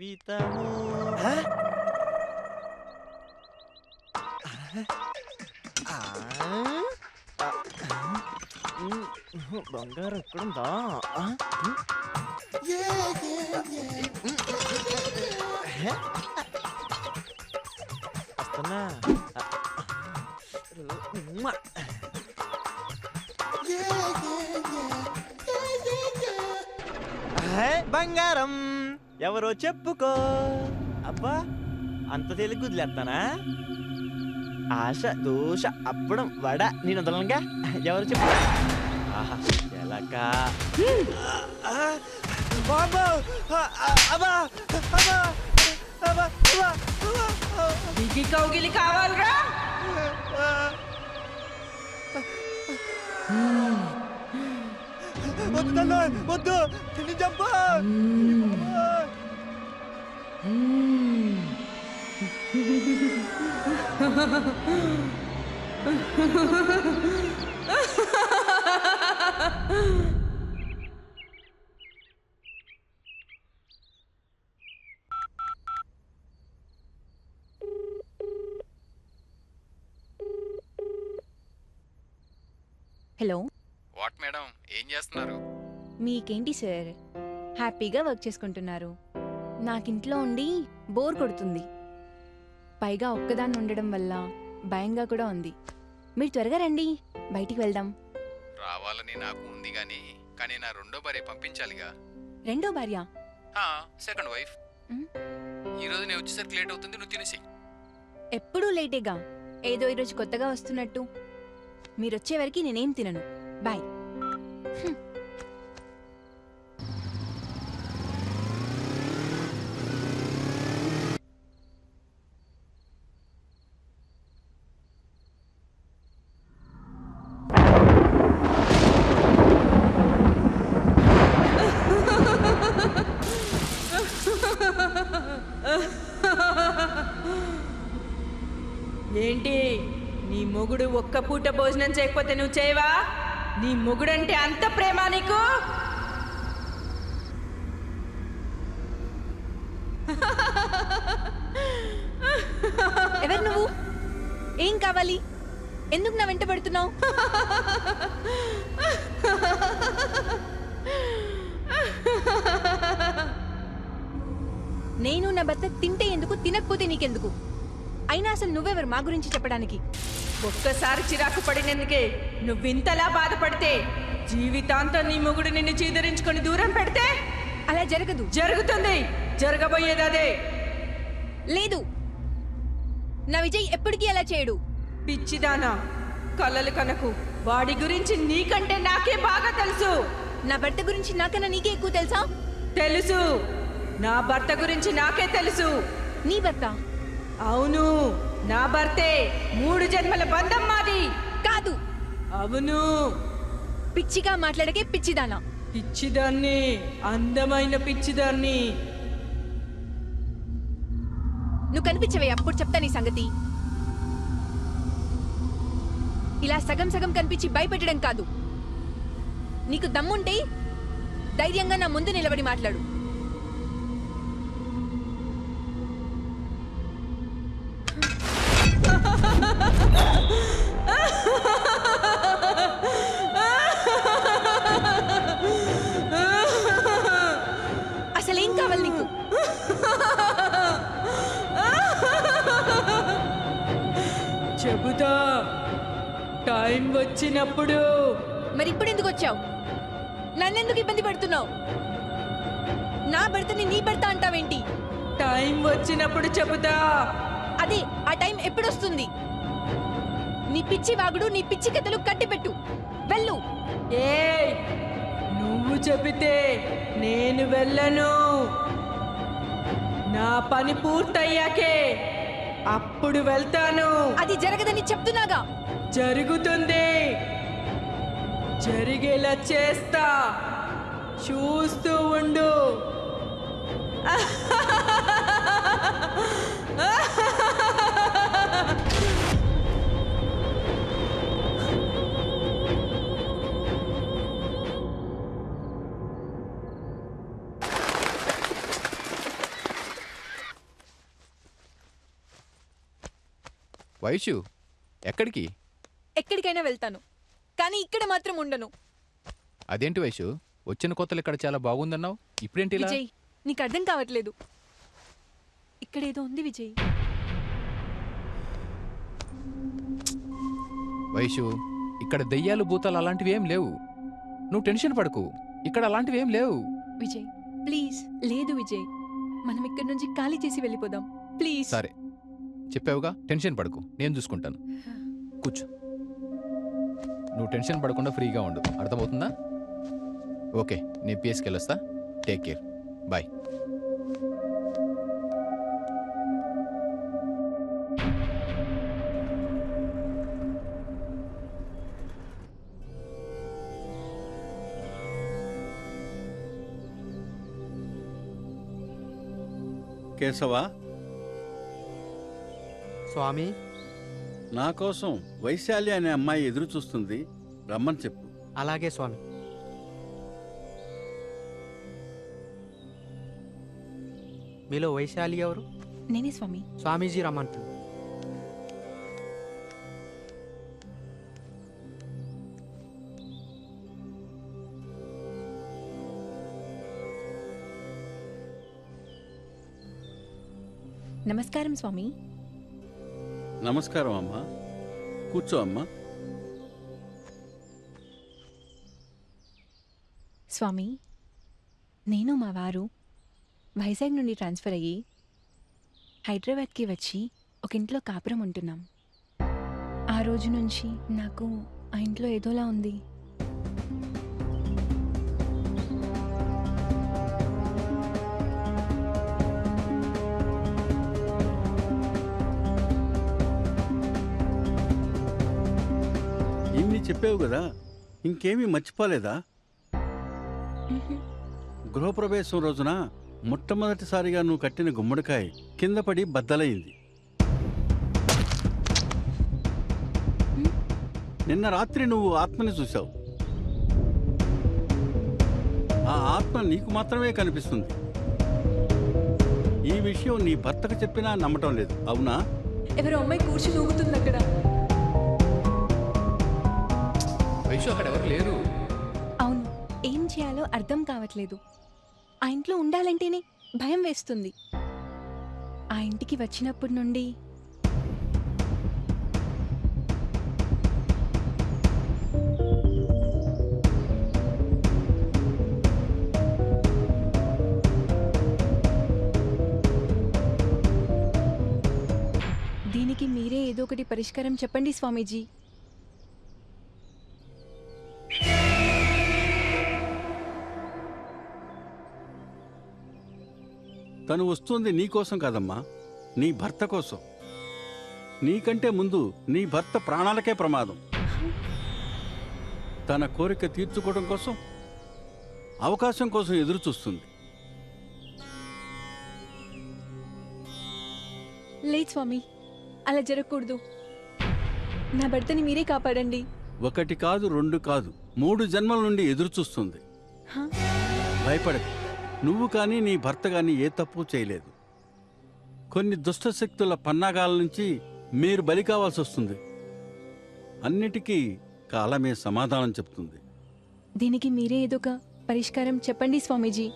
జీవితము బంగారం ఎక్కడుందా? వస్తున్నా. బంగారం ఎవరో చెప్పుకో. అబ్బా అంత తెలుగు వదిలేస్తానా? ఆశ దోష అప్పడం వడ నేను వదలనుగా. ఎవరు చెప్పు? ఆహా ఎలాకా బాబా అబ్బా అబ్బా అబ్బా దిగి కౌగిలి కావాలరా? వద్దు తల్లి వద్దు తిని చంపా. హలో. వాట్ మేడం, ఏం చేస్తున్నారు? మీకేంటి సార్, హ్యాపీగా వర్క్ చేసుకుంటున్నారు. నాకింట్లో ఉండి బోర్ కొడుతుంది. పైగా ఒక్కదాన్ని ఉండడం వల్ల భయంగా కూడా ఉంది. మీరు త్వరగా రండి, బయటికి వెళ్దాం. రావాలని నాకు ఉంది కానీ నా రెండో భార్య పంపించాలిగా. రెండో భార్య? Second wife. ఈరోజు నేను వచ్చేసరికి లేట్ అవుతుంది, నువ్వు తినేసి. ఎప్పుడూ లేటేగా, ఏదో ఈరోజు కొత్తగా వస్తున్నట్టు. మీరొచ్చే వరకు నేనేం తినను. బాయ్. ఏంటి నీ మొగుడు ఒక్క పూట భోజనం చేయకపోతే నువ్వు చేయవా? నీ మొగుడంటే అంత ప్రేమ నీకు? ఎవరు నువ్వు? ఏం కావాలి? ఎందుకు నా వెంట పడుతున్నావు? నేను నా భర్త తింటే ఎందుకు, తినకపోతే నీకెందుకు? అయినా అసలు నువ్వెవరు మా గురించి చెప్పడానికి? ఒక్కసారి చిరాకు పడినందుకే నువ్వింతలా బాధపడితే జీవితాంతం నీ మొగుడు నిన్ను చీదరించుకొని దూరం పెడితే అలా జరగదు. జరుగుతుంది, జరగబోయేది అదే. లేదు, నా విజయ్ ఎప్పటికీ అలా చేయడు. పిచ్చిదానా, కలలు కనకు. వాడి గురించి నీకంటే నాకే బాగా తెలుసు. నా భర్త గురించి నాకన్నా నీకే ఎక్కువ తెలుసా? తెలుసు. నా భర్త గురించి నాకే తెలుసు. నీ భర్త? అవును, నా భర్తే. 3 జన్మల బంధం మాది. కాదు. అవును. పిచ్చిగా మాట్లాడకే పిచ్చిదానా. పిచ్చిదాన్ని, అందమైన పిచ్చిదాన్ని. నువ్వు కనిపించవే, అప్పుడు చెప్తా నీ సంగతి. ఇలా సగం సగం కనిపించి భయపెట్టడం కాదు. నీకు దమ్ముంటే ధైర్యంగా నా ముందు నిలబడి మాట్లాడు. అసలేం కావాలి నీకు? చెబుతా, టైం వచ్చినప్పుడు. మరి ఇప్పుడు ఎందుకు వచ్చావు? నన్నెందుకు ఇబ్బంది పెడుతున్నావు? నా భర్తని నీ భర్త అంటావేంటి? టైం వచ్చినప్పుడు చెబుతా. అదే, ఆ టైం ఎప్పుడొస్తుంది? నీ పిచ్చి వాగుడు, నీ పిచ్చి కథలు కట్టిపెట్టు. వెళ్ళు. ఏయ్, నువ్వు చెబితే నేను వెళ్ళను. నా పని పూర్తయ్యాకే అప్పుడు వెళ్తాను. అది జరగదని చెప్తున్నాగా. జరుగుతుంది, జరిగేలా చేస్తా. చూస్తూ ఉండు. వైషు ఎక్కడికి? ఎక్కడికైనా వెళ్తాను, కానీ ఇక్కడ మాత్రం ఉండను. అదేంటి వైషు, వచ్చిన కొత్తలు ఇక్కడ చాలా బాగుందన్నావు, ఇప్పుడేంటి ఇలా? విజయ్, నీకు అర్థం కావట్లేదు. ఇక్కడేదో ఉంది విజయ్. వైషు, ఇక్కడ దెయ్యాలు భూతాలు అలాంటివి ఏం లేవు. నువ్వు టెన్షన్ పడకు, ఇక్కడ అలాంటివి ఏం లేవు. విజయ్ ప్లీజ్. లేదు విజయ్, మనం ఇక్కడి నుంచి ఖాళీ చేసి వెళ్ళిపోదాం ప్లీజ్. సరే చెప్పావుగా, టెన్షన్ పడకు, నేను చూసుకుంటాను. కూర్చో. నువ్వు టెన్షన్ పడకుండా ఫ్రీగా ఉండు, అర్థమవుతుందా? ఓకే, నేను పిఎస్కి వెళ్ళొస్తా. Take care, bye. Keshava, Swami, నా కోసం వైశాలి అనే అమ్మాయి ఎదురు చూస్తుంది, రమ్మని చెప్పు. అలాగే స్వామి. మీలో వైశాలి ఎవరు? నేనే స్వామి. స్వామీజీ రమ్మంటుంది. నమస్కారం స్వామి. నమస్కారం అమ్మా, కూర్చో అమ్మా. స్వామి, నేను మా వారు వైజాగ్ నుండి ట్రాన్స్ఫర్ అయ్యి హైదరాబాద్కి వచ్చి ఒక ఇంట్లో కాపురం ఉంటున్నాం. ఆ రోజు నుంచి నాకు ఆ ఇంట్లో ఏదోలా ఉంది. ఇన్ని చెప్పావు కదా, ఇంకేమీ మర్చిపోలేదా? గృహప్రవేశం రోజున మొట్టమొదటిసారిగా నువ్వు కట్టిన గుమ్మడికాయ కింద పడి బద్దలైంది. నిన్న రాత్రి నువ్వు ఆత్మని చూశావు. ఆ ఆత్మ నీకు మాత్రమే కనిపిస్తుంది. ఈ విషయం నీ భర్తకు చెప్పినా నమ్మటం లేదు, అవునా? ఎవరో అమ్మాయి కూర్చుని ఊగుతుంది అక్కడ. వైషు, అక్కడ ఎవరు లేరు. అవును, ఏం చేయాలో అర్థం కావట్లేదు. ఆ ఇంట్లో ఉండాలంటేనే భయం వేస్తుంది. ఆ ఇంటికి వచ్చినప్పటి నుండి దీనికి మీరే ఏదో ఒకటి పరిష్కారం చెప్పండి స్వామీజీ. తను వస్తుంది నీకోసం కాదమ్మా, నీ భర్త కోసం. నీకంటే ముందు నీ భర్త ప్రాణాలకే ప్రమాదం. తన కోరిక తీర్చుకోవడం కోసం, అవకాశం కోసం ఎదురు చూస్తుంది. లేదు స్వామి, అలా జరగకూడదు. నా భర్తని మీరే కాపాడండి. ఒకటి కాదు, రెండు కాదు, 3 జన్మల నుండి ఎదురు చూస్తుంది. హా? భయపడకు, నువ్వు కానీ నీ భర్త కానీ ఏ తప్పు చేయలేదు. కొన్ని దుష్టశక్తుల పన్నాగాల నుంచి మీరు బలి కావాల్సి వస్తుంది. అన్నిటికీ కాలమే సమాధానం చెప్తుంది. దీనికి మీరే ఏదో ఒక పరిష్కారం చెప్పండి స్వామీజీ.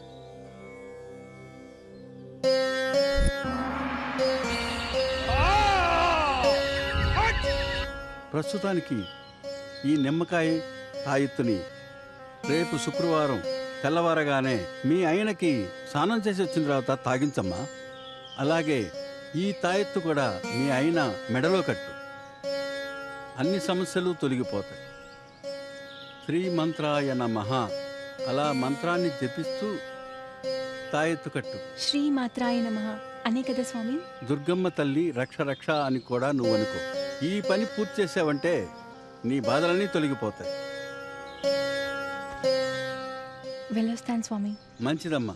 ప్రస్తుతానికి ఈ నిమ్మకాయ తాయెత్తుని రేపు శుక్రవారం తెల్లవారగానే మీ ఆయనకి స్నానం చేసి వచ్చిన తర్వాత తాగించమ్మా. అలాగే ఈ తాయెత్తు కూడా మీ ఆయన మెడలో కట్టు. అన్ని సమస్యలు తొలగిపోతాయి. శ్రీమంత్రాయ నమః అలా మంత్రాన్ని జపిస్తూ తాయెత్తు కట్టు. శ్రీమాత్రాయ నమః అనే కదా స్వామి? దుర్గమ్మ తల్లి రక్ష రక్ష అని కూడా నువ్వు అనుకో. ఈ పని పూర్తి చేసావంటే నీ బాధలన్నీ తొలగిపోతాయి. వెళ్ళొస్తాను స్వామి. మంచిదమ్మా.